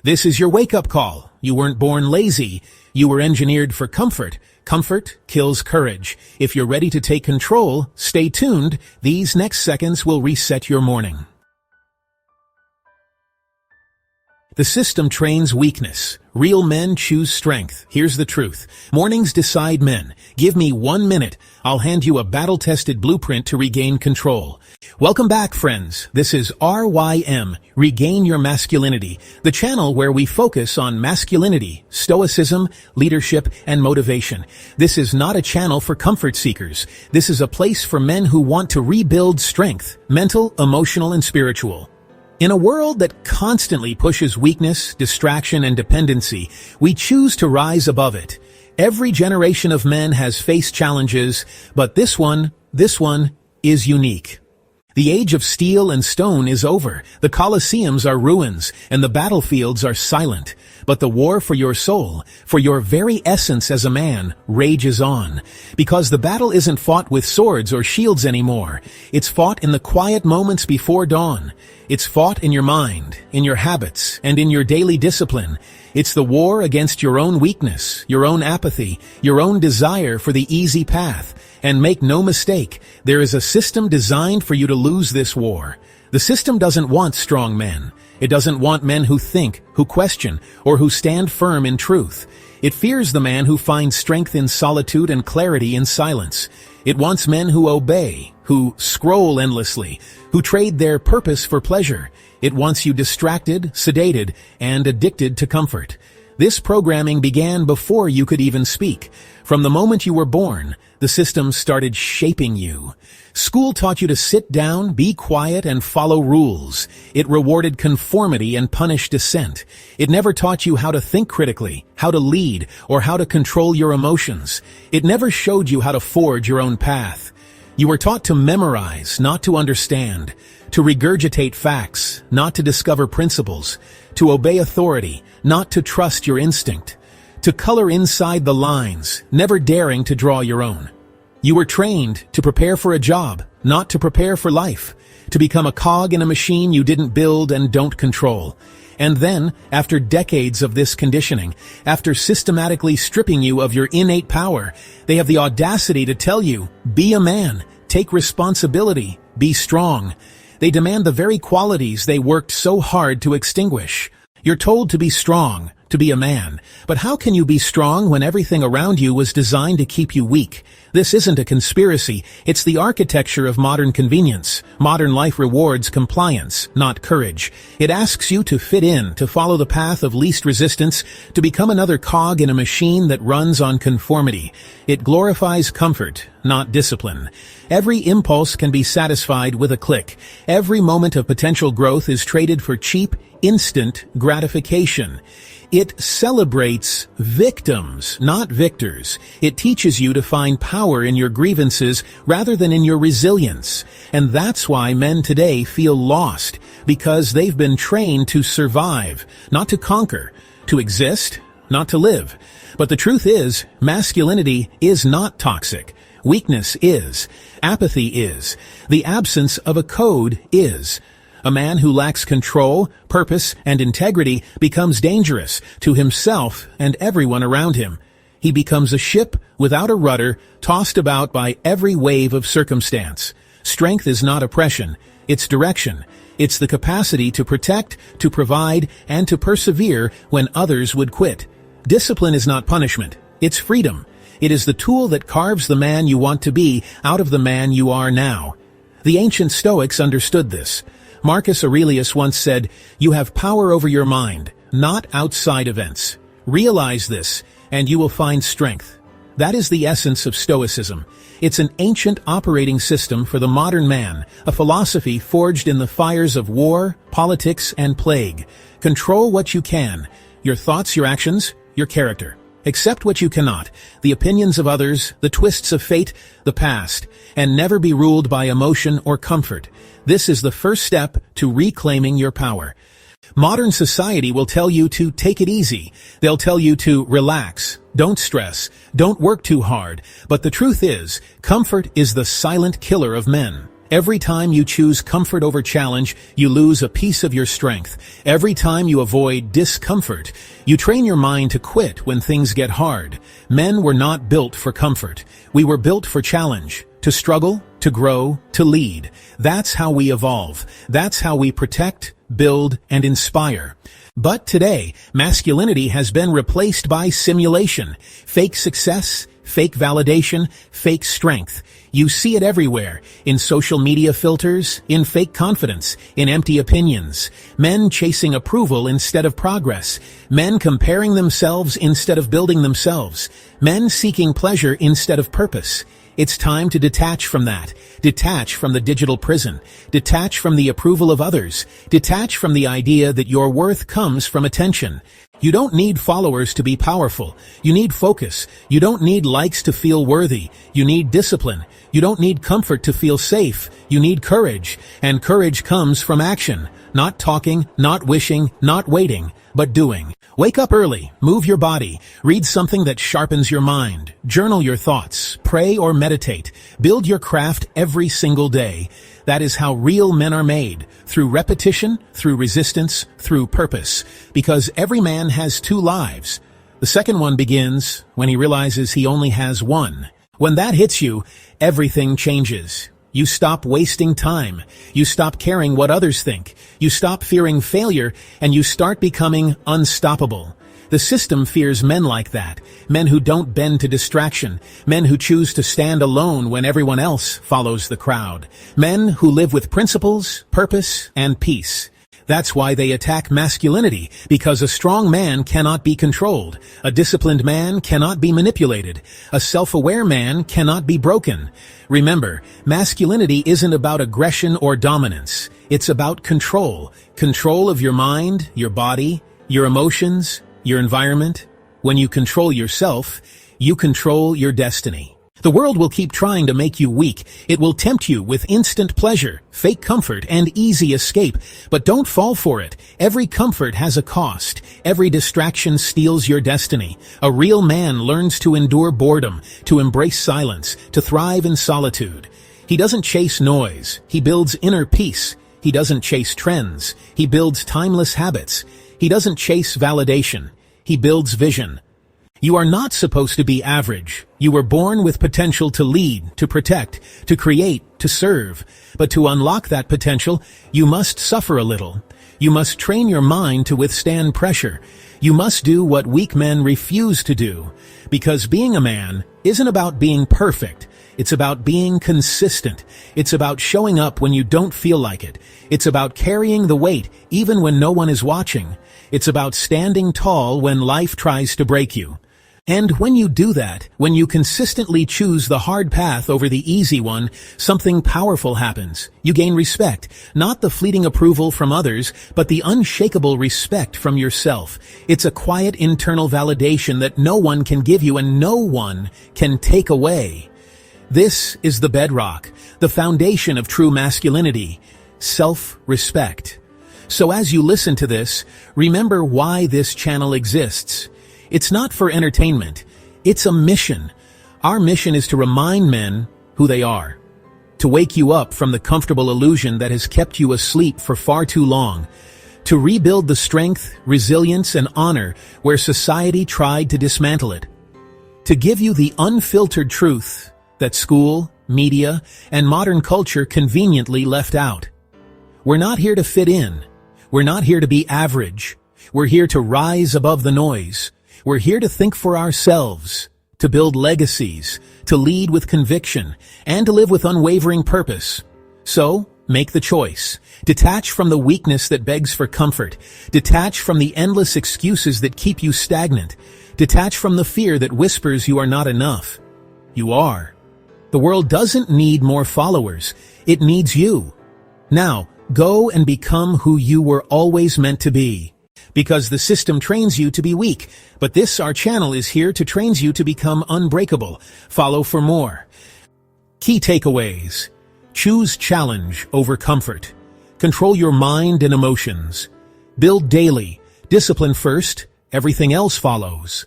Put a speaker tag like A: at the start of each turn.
A: This is your wake-up call. You weren't born lazy. You were engineered for comfort. Comfort kills courage. If you're ready to take control, stay tuned. These next seconds will reset your morning. The system trains weakness. Real men choose strength. Here's the truth. Mornings decide men. Give me 1 minute. I'll hand you a battle-tested blueprint to regain control. Welcome back, friends. This is RYM, Regain Your Masculinity, the channel where we focus on masculinity, stoicism, leadership, and motivation. This is not a channel for comfort seekers. This is a place for men who want to rebuild strength, mental, emotional, and spiritual. In a world that constantly pushes weakness, distraction, and dependency, we choose to rise above it. Every generation of men has faced challenges, but this one is unique. The age of steel and stone is over. The Colosseums are ruins, and the battlefields are silent. But the war for your soul, for your very essence as a man, rages on. Because the battle isn't fought with swords or shields anymore. It's fought in the quiet moments before dawn. It's fought in your mind, in your habits, and in your daily discipline. It's the war against your own weakness, your own apathy, your own desire for the easy path. And make no mistake, there is a system designed for you to lose this war. The system doesn't want strong men. It doesn't want men who think, who question, or who stand firm in truth. It fears the man who finds strength in solitude and clarity in silence. It wants men who obey, who scroll endlessly, who trade their purpose for pleasure. It wants you distracted, sedated, and addicted to comfort. This programming began before you could even speak. From the moment you were born, the system started shaping you. School taught you to sit down, be quiet, and follow rules. It rewarded conformity and punished dissent. It never taught you how to think critically, how to lead, or how to control your emotions. It never showed you how to forge your own path. You were taught to memorize, not to understand, to regurgitate facts, not to discover principles, to obey authority, not to trust your instinct, to color inside the lines, never daring to draw your own. You were trained to prepare for a job, not to prepare for life, to become a cog in a machine you didn't build and don't control. And then, after decades of this conditioning, after systematically stripping you of your innate power, they have the audacity to tell you, be a man, take responsibility, be strong. They demand the very qualities they worked so hard to extinguish. You're told to be strong, to be a man. But how can you be strong when everything around you was designed to keep you weak? This isn't a conspiracy. It's the architecture of modern convenience. Modern life rewards compliance, not courage. It asks you to fit in, to follow the path of least resistance, to become another cog in a machine that runs on conformity. It glorifies comfort, not discipline. Every impulse can be satisfied with a click. Every moment of potential growth is traded for cheap, instant gratification. It celebrates victims, not victors. It teaches you to find power in your grievances rather than in your resilience. And that's why men today feel lost, because they've been trained to survive, not to conquer, to exist, not to live. But the truth is, masculinity is not toxic. Weakness is. Apathy is. The absence of a code is. A man who lacks control, purpose, and integrity becomes dangerous to himself and everyone around him. He becomes a ship without a rudder, tossed about by every wave of circumstance. Strength is not oppression, it's direction. It's the capacity to protect, to provide, and to persevere when others would quit. Discipline is not punishment, it's freedom. It is the tool that carves the man you want to be out of the man you are now. The ancient Stoics understood this. Marcus Aurelius once said, "You have power over your mind, not outside events. Realize this, and you will find strength." That is the essence of Stoicism. It's an ancient operating system for the modern man, a philosophy forged in the fires of war, politics, and plague. Control what you can, your thoughts, your actions, your character. Accept what you cannot, the opinions of others, the twists of fate, the past, and never be ruled by emotion or comfort. This is the first step to reclaiming your power. Modern society will tell you to take it easy. They'll tell you to relax, don't stress, don't work too hard. But the truth is, comfort is the silent killer of men. Every time you choose comfort over challenge, you lose a piece of your strength. Every time you avoid discomfort, you train your mind to quit when things get hard. Men were not built for comfort. We were built for challenge, to struggle, to grow, to lead. That's how we evolve. That's how we protect, build, and inspire. But today, masculinity has been replaced by simulation, fake success, fake validation, fake strength. You see it everywhere, in social media filters, in fake confidence, in empty opinions. Men chasing approval instead of progress. Men comparing themselves instead of building themselves. Men seeking pleasure instead of purpose. It's time to detach from that. Detach from the digital prison. Detach from the approval of others. Detach from the idea that your worth comes from attention. You don't need followers to be powerful. You need focus. You don't need likes to feel worthy. You need discipline. You don't need comfort to feel safe. You need courage. And courage comes from action. Not talking, not wishing, not waiting, but doing. Wake up early, move your body, read something that sharpens your mind, journal your thoughts, pray or meditate, build your craft every single day. That is how real men are made, through repetition, through resistance, through purpose. Because every man has two lives. The second one begins when he realizes he only has one. When that hits you, everything changes. You stop wasting time. You stop caring what others think. You stop fearing failure, and you start becoming unstoppable. The system fears men like that. Men who don't bend to distraction. Men who choose to stand alone when everyone else follows the crowd. Men who live with principles, purpose, and peace. That's why they attack masculinity, because a strong man cannot be controlled. A disciplined man cannot be manipulated. A self-aware man cannot be broken. Remember, masculinity isn't about aggression or dominance. It's about control. Control of your mind, your body, your emotions, your environment. When you control yourself, you control your destiny. The world will keep trying to make you weak. It will tempt you with instant pleasure, fake comfort, and easy escape. But don't fall for it. Every comfort has a cost. Every distraction steals your destiny. A real man learns to endure boredom, to embrace silence, to thrive in solitude. He doesn't chase noise. He builds inner peace. He doesn't chase trends. He builds timeless habits. He doesn't chase validation. He builds vision. You are not supposed to be average. You were born with potential to lead, to protect, to create, to serve. But to unlock that potential, you must suffer a little. You must train your mind to withstand pressure. You must do what weak men refuse to do. Because being a man isn't about being perfect. It's about being consistent. It's about showing up when you don't feel like it. It's about carrying the weight even when no one is watching. It's about standing tall when life tries to break you. And when you do that, when you consistently choose the hard path over the easy one, something powerful happens. You gain respect, not the fleeting approval from others, but the unshakable respect from yourself. It's a quiet internal validation that no one can give you and no one can take away. This is the bedrock, the foundation of true masculinity, self-respect. So as you listen to this, remember why this channel exists. It's not for entertainment. It's a mission. Our mission is to remind men who they are. To wake you up from the comfortable illusion that has kept you asleep for far too long. To rebuild the strength, resilience, and honor where society tried to dismantle it. To give you the unfiltered truth that school, media, and modern culture conveniently left out. We're not here to fit in. We're not here to be average. We're here to rise above the noise. We're here to think for ourselves, to build legacies, to lead with conviction, and to live with unwavering purpose. So, make the choice. Detach from the weakness that begs for comfort. Detach from the endless excuses that keep you stagnant. Detach from the fear that whispers you are not enough. You are. The world doesn't need more followers. It needs you. Now, go and become who you were always meant to be. Because the system trains you to be weak, but our channel is here to train you to become unbreakable. Follow for more. Key takeaways. Choose challenge over comfort. Control your mind and emotions. Build daily. Discipline first, everything else follows.